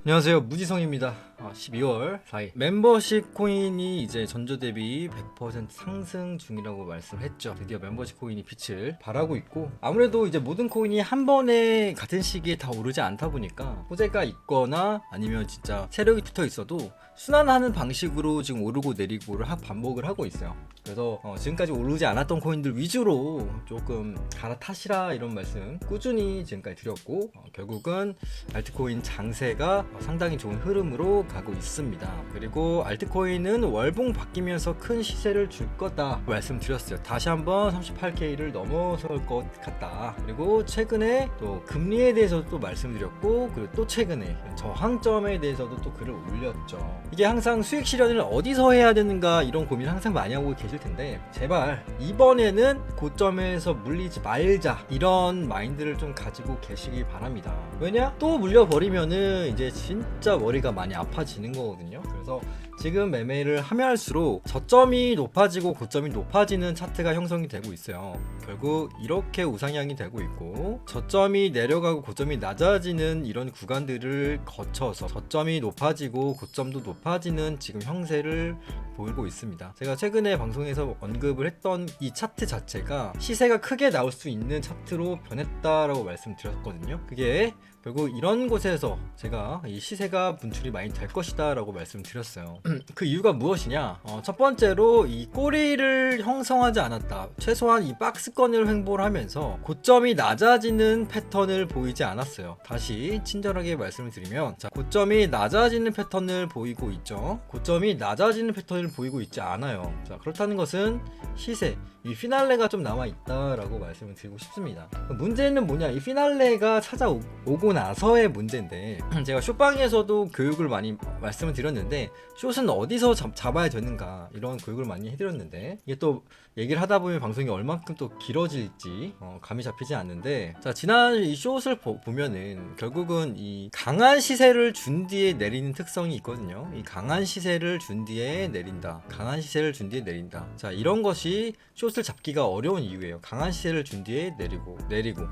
안녕하세요, 무지성입니다. 12월 4일 멤버십 코인이 이제 전조 대비 100% 상승 중이라고 말씀을 했죠. 드디어 멤버십 코인이 빛을 발하고 있고, 아무래도 이제 모든 코인이 한 번에 같은 시기에 다 오르지 않다 보니까 호재가 있거나 아니면 진짜 세력이 붙어 있어도 순환하는 방식으로 지금 오르고 내리고를 반복을 하고 있어요. 그래서 지금까지 오르지 않았던 코인들 위주로 조금 갈아타시라 이런 말씀 꾸준히 지금까지 드렸고, 결국은 알트코인 장세가 상당히 좋은 흐름으로 가고 있습니다. 그리고 알트코인은 월봉 바뀌면서 큰 시세를 줄 거다 말씀드렸어요. 다시 한번 38K를 넘어설 것 같다. 그리고 최근에 또 금리에 대해서도 또 말씀드렸고, 그리고 또 최근에 저항점에 대해서도 또 글을 올렸죠. 이게 항상 수익 실현을 어디서 해야 되는가 이런 고민을 항상 많이 하고 계실 텐데, 제발 이번에는 고점에서 물리지 말자 이런 마인드를 좀 가지고 계시기 바랍니다. 왜냐? 또 물려버리면은 이제 진짜 머리가 많이 아파지는 거거든요. 그래서 지금 매매를 하면 할수록 저점이 높아지고 고점이 높아지는 차트가 형성이 되고 있어요. 결국 이렇게 우상향이 되고 있고, 저점이 내려가고 고점이 낮아지는 이런 구간들을 거쳐서 저점이 높아지고 고점도 높아지는 지금 형세를 보이고 있습니다. 제가 최근에 방송에서 언급을 했던 이 차트 자체가 시세가 크게 나올 수 있는 차트로 변했다라고 말씀드렸거든요. 그게 결국 이런 곳에서 제가 이 시세가 분출이 많이 될 것이다 라고 말씀드렸어요. 그 이유가 무엇이냐? 첫 번째로 이 꼬리를 형성하지 않았다. 최소한 이 박스권을 횡보를 하면서 고점이 낮아지는 패턴을 보이지 않았어요. 다시 친절하게 말씀을 드리면, 자, 고점이 낮아지는 패턴을 보이고 있죠. 고점이 낮아지는 패턴을 보이고 있지 않아요. 자, 그렇다는 것은 시세, 이 피날레가 좀 남아있다라고 말씀을 드리고 싶습니다. 문제는 뭐냐? 이 피날레가 찾아오고 나서의 문제인데, 제가 숏방에서도 교육을 많이 말씀을 드렸는데, 숏은 어디서 잡아야 되는가 이런 교육을 많이 해드렸는데, 이게 또 얘기를 하다 보면 방송이 얼만큼 또 길어질지 감이 잡히지 않는데, 자, 지난 이 숏을 보면은 결국은 이 강한 시세를 준 뒤에 내리는 특성이 있거든요. 이 강한 시세를 준 뒤에 내린다, 강한 시세를 준 뒤에 내린다. 자, 이런 것이 숏을 잡기가 어려운 이유예요. 강한 시세를 준 뒤에 내리고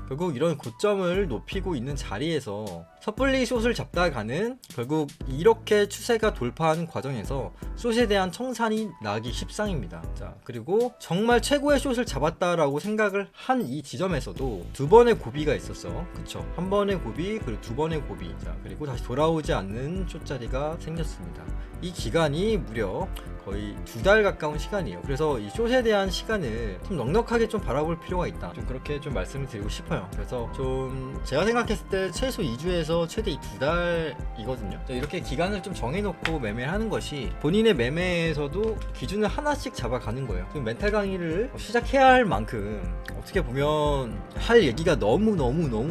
결국 이런 고점을 높이고 있는 자리에서 섣불리 숏을 잡다가는 결국 이렇게 추세가 돌파하는 과정에서 숏에 대한 청산이 나기 십상입니다. 자, 그리고 정말 최고의 숏을 잡았다라고 생각을 한 이 지점에서도 두 번의 고비가 있었어. 그쵸? 한 번의 고비, 그리고 두 번의 고비. 자, 그리고 다시 돌아오지 않는 숏 자리가 생겼습니다. 이 기간이 무려 거의 2달 가까운 시간이에요. 그래서 이 숏에 대한 시간을 좀 넉넉하게 좀 바라볼 필요가 있다. 좀 그렇게 좀 말씀을 드리고 싶어요. 그래서 좀 제가 생각했을 때 최소 2주에서 최대 2달이거든요. 이렇게 기간을 좀 정해놓고 매매를 하는 것이 본인의 매매에서도 기준을 하나씩 잡아가는 거예요. 지금 멘탈 강의를 시작해야 할 만큼 어떻게 보면 할 얘기가 너무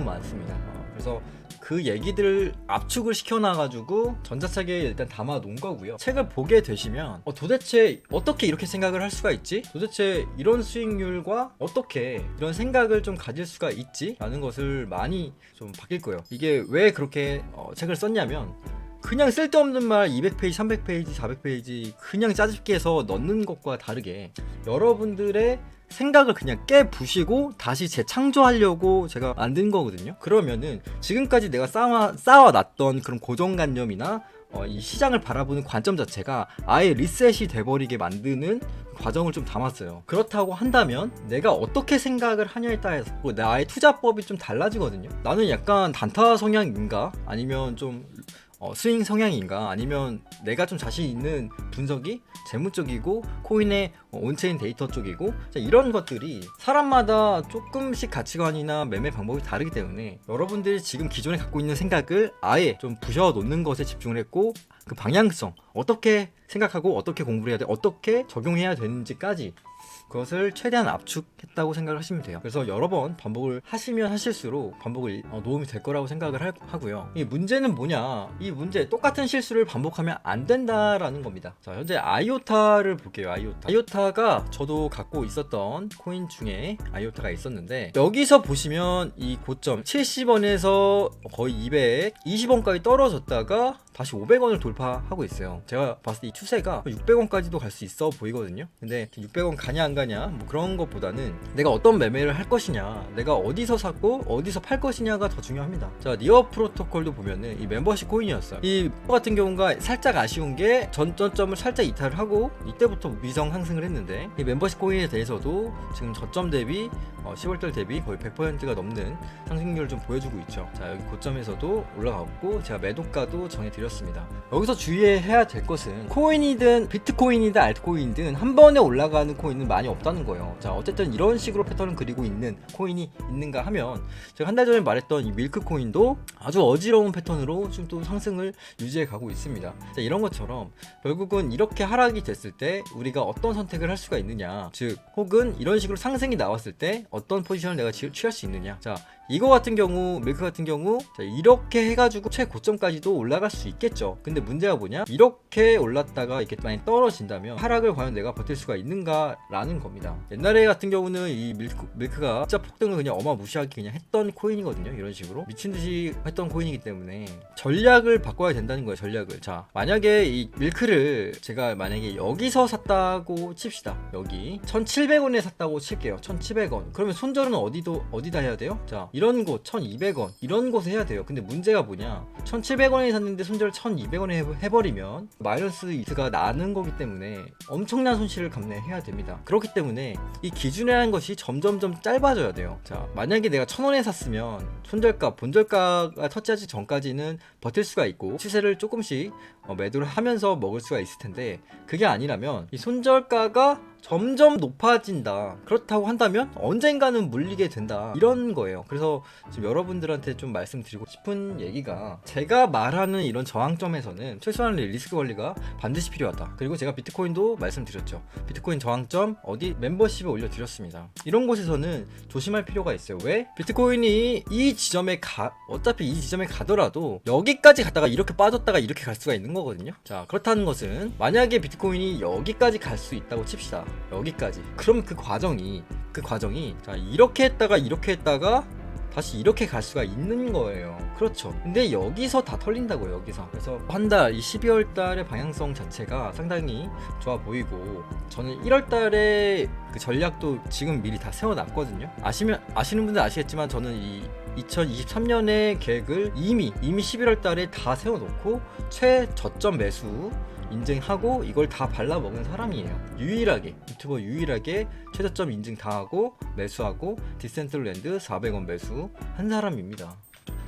많습니다. 그래서 그 얘기들을 압축을 시켜놔가지고 전자책에 일단 담아 놓은 거고요. 책을 보게 되시면 도대체 어떻게 이렇게 생각을 할 수가 있지? 도대체 이런 수익률과 어떻게 이런 생각을 좀 가질 수가 있지? 라는 것을 많이 좀 바뀔 거예요. 이게 왜 그렇게 책을 썼냐면, 그냥 쓸데없는 말 200페이지, 300페이지, 400페이지 그냥 짜집게 해서 넣는 것과 다르게 여러분들의 생각을 그냥 깨부시고 다시 재창조하려고 제가 만든 거거든요. 그러면은 지금까지 내가 쌓아놨던 그런 고정관념이나 이 시장을 바라보는 관점 자체가 아예 리셋이 돼버리게 만드는 과정을 좀 담았어요. 그렇다고 한다면 내가 어떻게 생각을 하냐에 따라서 나의 투자법이 좀 달라지거든요. 나는 약간 단타 성향인가? 아니면 좀 스윙 성향인가? 아니면 내가 좀 자신 있는 분석이 재무 쪽이고 코인의 온체인 데이터 쪽이고, 이런 것들이 사람마다 조금씩 가치관이나 매매 방법이 다르기 때문에 여러분들이 지금 기존에 갖고 있는 생각을 아예 좀 부셔 놓는 것에 집중을 했고, 그 방향성, 어떻게 생각하고 어떻게 공부를 해야 돼, 어떻게 적용해야 되는지까지 그것을 최대한 압축했다고 생각을 하시면 돼요. 그래서 여러 번 반복을 하시면 하실수록 반복을 도움이 될 거라고 생각을 하고요. 이 문제는 뭐냐? 이 문제, 똑같은 실수를 반복하면 안 된다라는 겁니다. 자, 현재 아이오타를 볼게요. 아이오타가 저도 갖고 있었던 코인 중에 아이오타가 있었는데, 여기서 보시면 이 고점 70원에서 거의 220원까지 떨어졌다가 다시 500원을 돌파하고 있어요. 제가 봤을 때 이 추세가 600원까지도 갈 수 있어 보이거든요. 근데 600원 가냐 안 가냐 뭐 그런 것보다는 내가 어떤 매매를 할 것이냐, 내가 어디서 샀고 어디서 팔 것이냐가 더 중요합니다. 자, 니어 프로토콜도 보면은 이 멤버십 코인이었어요. 이 같은 경우가 살짝 아쉬운 게 전저점을 살짝 이탈을 하고 이때부터 위성 상승을 했는데, 이 멤버십 코인에 대해서도 지금 저점 대비 10월달 대비 거의 100%가 넘는 상승률을 좀 보여주고 있죠. 자, 여기 고점에서도 올라갔고 제가 매도가도 정해드렸습니다. 여기서 주의해야 될 것은 코인이든 비트코인이든 알트코인이든 한 번에 올라가는 코인은 많이 없다는 거예요. 자, 어쨌든 이런 식으로 패턴을 그리고 있는 코인이 있는가 하면, 제가 한 달 전에 말했던 이 밀크 코인도 아주 어지러운 패턴으로 지금 또 상승을 유지해 가고 있습니다. 자, 이런 것처럼 결국은 이렇게 하락이 됐을 때 우리가 어떤 선택을 할 수가 있느냐, 즉 혹은 이런 식으로 상승이 나왔을 때 어떤 포지션을 내가 취할 수 있느냐. 자, 이거 같은 경우, 밀크 같은 경우, 자, 이렇게 해가지고 최고점까지도 올라갈 수 있겠죠. 근데 문제가 뭐냐, 이렇게 올랐다가 이렇게 많이 떨어진다면 하락을 과연 내가 버틸 수가 있는가 라는 겁니다. 옛날에 같은 경우는 이 밀크가 진짜 폭등을 그냥 어마무시하게 그냥 했던 코인이거든요. 이런 식으로 미친듯이 했던 코인이기 때문에 전략을 바꿔야 된다는 거예요. 전략을. 자, 만약에 이 밀크를 제가 만약에 여기서 샀다고 칩시다. 여기 1,700원에 샀다고 칠게요. 1,700원. 그러면 손절은 어디다 해야 돼요? 자, 이런 곳 1,200원 이런 곳에 해야 돼요. 근데 문제가 뭐냐, 1,700원에 샀는데 손절 1,200원에 해버리면 마이너스 이트가 나는 거기 때문에 엄청난 손실을 감내해야 됩니다. 그렇기 때문에 이 기준이라는 것이 점점점 짧아져야 돼요. 자, 만약에 내가 1,000원에 샀으면 손절가, 본절가가 터치하기 전까지는 버틸 수가 있고 시세를 조금씩 매도를 하면서 먹을 수가 있을 텐데, 그게 아니라면 이 손절가가 점점 높아진다, 그렇다고 한다면 언젠가는 물리게 된다, 이런 거예요. 그래서 지금 여러분들한테 좀 말씀드리고 싶은 얘기가, 제가 말하는 이런 저항점에서는 최소한 리스크 관리가 반드시 필요하다. 그리고 제가 비트코인도 말씀드렸죠. 비트코인 저항점 어디 멤버십에 올려드렸습니다. 이런 곳에서는 조심할 필요가 있어요. 왜? 비트코인이 이 지점에 어차피 이 지점에 가더라도 여기까지 갔다가 이렇게 빠졌다가 이렇게 갈 수가 있는 거거든요. 자, 그렇다는 것은 만약에 비트코인이 여기까지 갈 수 있다고 칩시다. 여기까지. 그럼 그 과정이 자, 이렇게 했다가 다시 이렇게 갈 수가 있는 거예요. 그렇죠. 근데 여기서 다 털린다고요. 여기서. 그래서 한 달, 이 12월 달의 방향성 자체가 상당히 좋아 보이고, 저는 1월 달에 그 전략도 지금 미리 다 세워놨거든요. 아시는 분들 아시겠지만 저는 이 2023년의 계획을 이미 11월 달에 다 세워놓고 최저점 매수 인증하고 이걸 다 발라먹은 사람이에요. 유튜버 유일하게 최저점 인증 다 하고 매수하고 디센트랜드 400원 매수 한 사람입니다.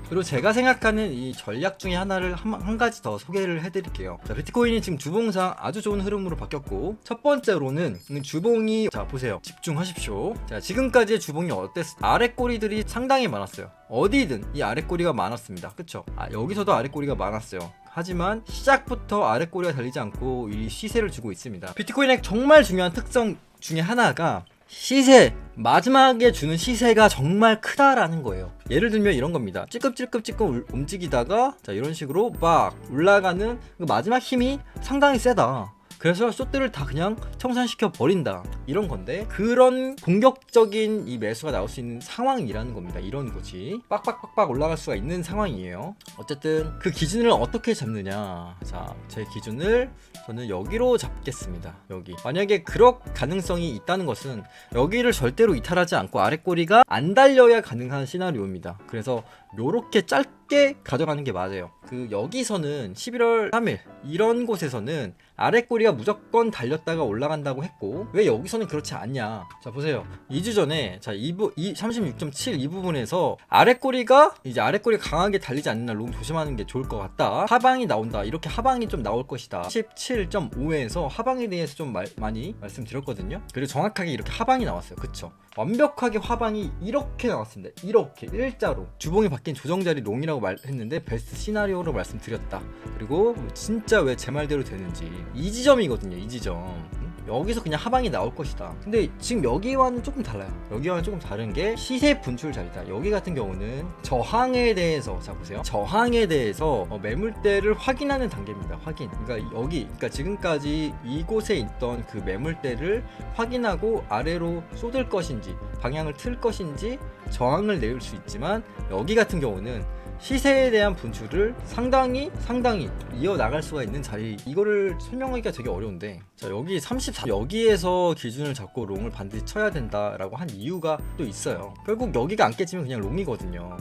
그리고 제가 생각하는 이 전략 중에 하나를 한 가지 더 소개를 해드릴게요. 자, 비트코인이 지금 주봉상 아주 좋은 흐름으로 바뀌었고, 첫 번째로는 주봉이, 자 보세요, 집중하십시오. 자, 지금까지의 주봉이 어땠어요? 아래 꼬리들이 상당히 많았어요. 어디든 이 아래 꼬리가 많았습니다. 그쵸? 여기서도 아래 꼬리가 많았어요. 하지만 시작부터 아래 꼬리가 달리지 않고 이 시세를 주고 있습니다. 비트코인의 정말 중요한 특성 중에 하나가 시세, 마지막에 주는 시세가 정말 크다라는 거예요. 예를 들면 이런 겁니다. 찔끔찔끔 움직이다가 자, 이런 식으로 막 올라가는 그 마지막 힘이 상당히 세다. 그래서 숏들을 다 그냥 청산시켜 버린다, 이런 건데, 그런 공격적인 이 매수가 나올 수 있는 상황이라는 겁니다. 이런 거지. 빡빡빡빡 올라갈 수가 있는 상황이에요. 어쨌든 그 기준을 어떻게 잡느냐. 자, 제 기준을 저는 여기로 잡겠습니다. 여기. 만약에 그럴 가능성이 있다는 것은 여기를 절대로 이탈하지 않고 아랫꼬리가 안 달려야 가능한 시나리오입니다. 그래서 요렇게 짧게 가져가는 게 맞아요. 그 여기서는 11월 3일 이런 곳에서는 아랫꼬리가 무조건 달렸다가 올라간다고 했고, 왜 여기서는 그렇지 않냐. 자, 보세요. 2주 전에 자, 36.7 이 부분에서 아랫꼬리가 강하게 달리지 않는 날 롱 조심하는 게 좋을 것 같다. 하방이 나온다. 이렇게 하방이 좀 나올 것이다. 17.5에서 하방에 대해서 좀 많이 말씀드렸거든요. 그리고 정확하게 이렇게 하방이 나왔어요. 그쵸? 완벽하게 하방이 이렇게 나왔습니다. 이렇게 일자로. 주봉이 바뀐 조정자리 롱이라고 말했는데 베스트 시나리오로 말씀드렸다. 그리고 진짜 왜 제 말대로 되는지, 이 지점이거든요. 이 지점. 여기서 그냥 하방이 나올 것이다. 근데 지금 여기와는 조금 달라요. 여기와는 조금 다른 게 시세 분출 자리다. 여기 같은 경우는 저항에 대해서, 자 보세요, 저항에 대해서 매물대를 확인하는 단계입니다. 확인. 그러니까 지금까지 이곳에 있던 그 매물대를 확인하고 아래로 쏟을 것인지 방향을 틀 것인지 저항을 내릴 수 있지만, 여기 같은 경우는 시세에 대한 분출을 상당히 이어나갈 수가 있는 자리, 이거를 설명하기가 되게 어려운데, 자 여기 34 여기에서 기준을 잡고 롱을 반드시 쳐야 된다라고 한 이유가 또 있어요. 결국 여기가 안 깨지면 그냥 롱이거든요.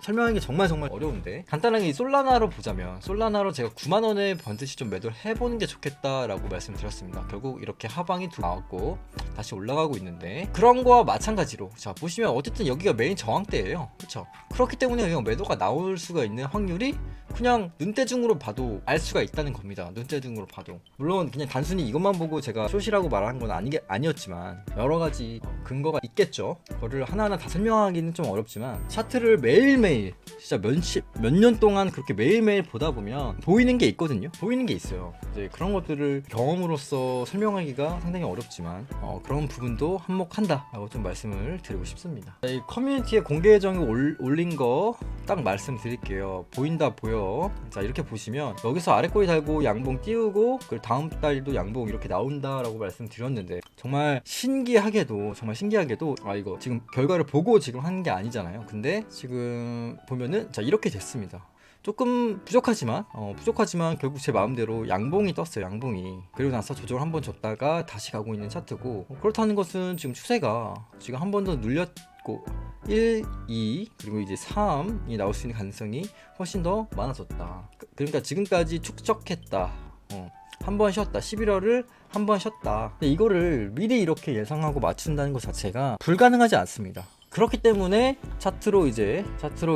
설명하기 정말 어려운데, 간단하게 이 솔라나로 보자면, 솔라나로 제가 9만원에 반드시 좀 매도를 해보는 게 좋겠다라고 말씀드렸습니다. 결국 이렇게 하방이 나왔고 다시 올라가고 있는데, 그런 거와 마찬가지로 자 보시면 어쨌든 여기가 메인 저항대예요, 그쵸? 그렇기 때문에 그냥 매도가 나올 수가 있는 확률이 그냥 눈대중으로 봐도 알 수가 있다는 겁니다. 눈대중으로 봐도. 물론 그냥 단순히 이것만 보고 제가 숏이라고 말한 건 아니었지만 여러 가지 근거가 있겠죠. 그거를 하나하나 다 설명하기는 좀 어렵지만, 차트를 매일매일 진짜 몇 년 동안 그렇게 매일매일 보다 보면 보이는 게 있거든요. 보이는 게 있어요. 이제 그런 것들을 경험으로써 설명하기가 상당히 어렵지만 그런 부분도 한몫한다라고 좀 말씀을 드리고 싶습니다. 이 커뮤니티에 공개 계정에 올린 거 딱 말씀드릴게요. 보인다 보여. 자 이렇게 보시면 여기서 아래 꼬리 달고 양봉 띄우고 그 다음 달도 양봉 이렇게 나온다라고 말씀드렸는데, 정말 신기하게도 이거 지금 결과를 보고 지금 하는 게 아니잖아요. 근데 지금 보면은 자 이렇게 됐습니다. 조금 부족하지만 결국 제 마음대로 양봉이 떴어요. 양봉이. 그리고 나서 조정을 한번 줬다가 다시 가고 있는 차트고, 그렇다는 것은 지금 추세가 지금 한 번 더 눌렸고 1, 2 그리고 이제 3이 나올 수 있는 가능성이 훨씬 더 많아졌다. 그러니까 지금까지 축적했다. 한 번 쉬었다. 11월을 한 번 쉬었다. 근데 이거를 미리 이렇게 예상하고 맞춘다는 것 자체가 불가능하지 않습니다. 그렇기 때문에 차트로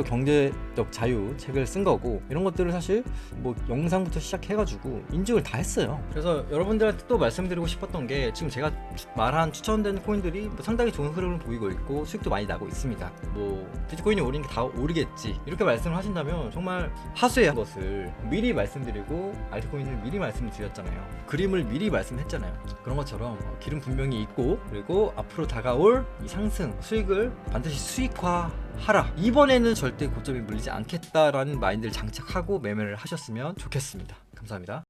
경제적 자유 책을 쓴 거고, 이런 것들을 사실 뭐 영상부터 시작해가지고 인증을 다 했어요. 그래서 여러분들한테 또 말씀드리고 싶었던 게, 지금 제가 말한 추천되는 코인들이 뭐 상당히 좋은 흐름을 보이고 있고 수익도 많이 나고 있습니다. 뭐 비트코인이 오르는 게 다 오르겠지 이렇게 말씀을 하신다면 정말 하수의 것을 미리 말씀드리고 알트코인을 미리 말씀드렸잖아요. 그림을 미리 말씀했잖아요. 그런 것처럼 길은 분명히 있고, 그리고 앞으로 다가올 이 상승 수익을 반드시 수익화하라. 이번에는 절대 고점이 물리지 않겠다라는 마인드를 장착하고 매매를 하셨으면 좋겠습니다. 감사합니다.